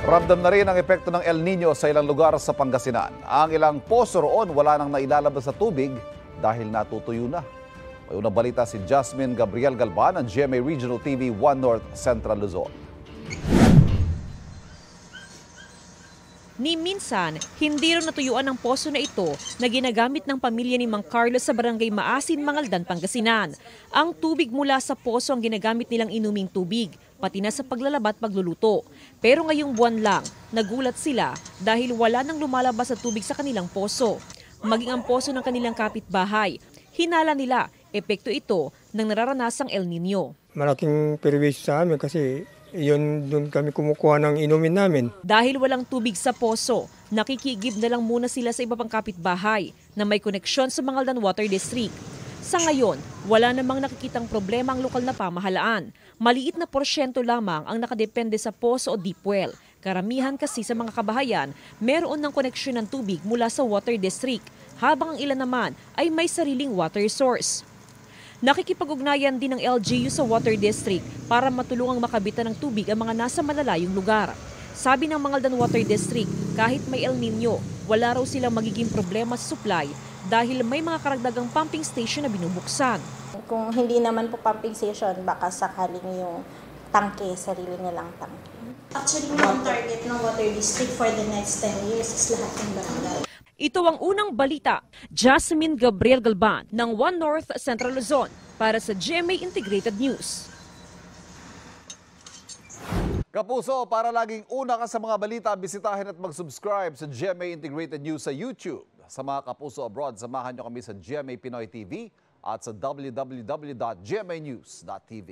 Ramdam na rin ang epekto ng El Nino sa ilang lugar sa Pangasinan. Ang ilang poso roon wala nang nailalabas sa tubig dahil natutuyo na. May unang balita si Jasmine Gabriel Galban ng GMA Regional TV 1 North Central Luzon. Ni minsan, hindi rin natuyuan ang poso na ito na ginagamit ng pamilya ni Mang Carlos sa barangay Maasin, Mangaldan, Pangasinan. Ang tubig mula sa poso ang ginagamit nilang inuming tubig, pati na sa paglalaba at pagluluto. Pero ngayong buwan lang, nagulat sila dahil wala nang lumalabas sa tubig sa kanilang poso. Maging ang poso ng kanilang kapitbahay, hinala nila, epekto ito ng nararanasang El Nino. Malaking perwisyo sa amin kasi doon kami kumukuha ng inumin namin. Dahil walang tubig sa poso, nakikigib na lang muna sila sa iba pang kapitbahay na may koneksyon sa Mangaldan Water District. Sa ngayon, wala namang nakikitang problema ang lokal na pamahalaan. Maliit na porsyento lamang ang nakadepende sa poso o deep well. Karamihan kasi sa mga kabahayan, meron ng koneksyon ng tubig mula sa water district, habang ang ilan naman ay may sariling water source. Nakikipag-ugnayan din ng LGU sa Water District para matulungang makabitan ng tubig ang mga nasa malalayong lugar. Sabi ng Mangaldan Water District, kahit may El Nino, wala raw silang magiging problema sa supply dahil may mga karagdagang pumping station na binubuksan. Kung hindi naman po pumping station, baka sakaling yung tangke, sarili nilang tangke. Actually, yung target ng Water District for the next 10 years is lahat ng barangay. Ito ang unang balita. Jasmine Gabriel Galban ng 1 North Central Luzon para sa GMA Integrated News. Kapuso, para laging una ka sa mga balita, bisitahin at mag-subscribe sa GMA Integrated News sa YouTube. Sa mga kapuso abroad, samahan nyo kami sa GMA Pinoy TV at sa www.gmanews.tv.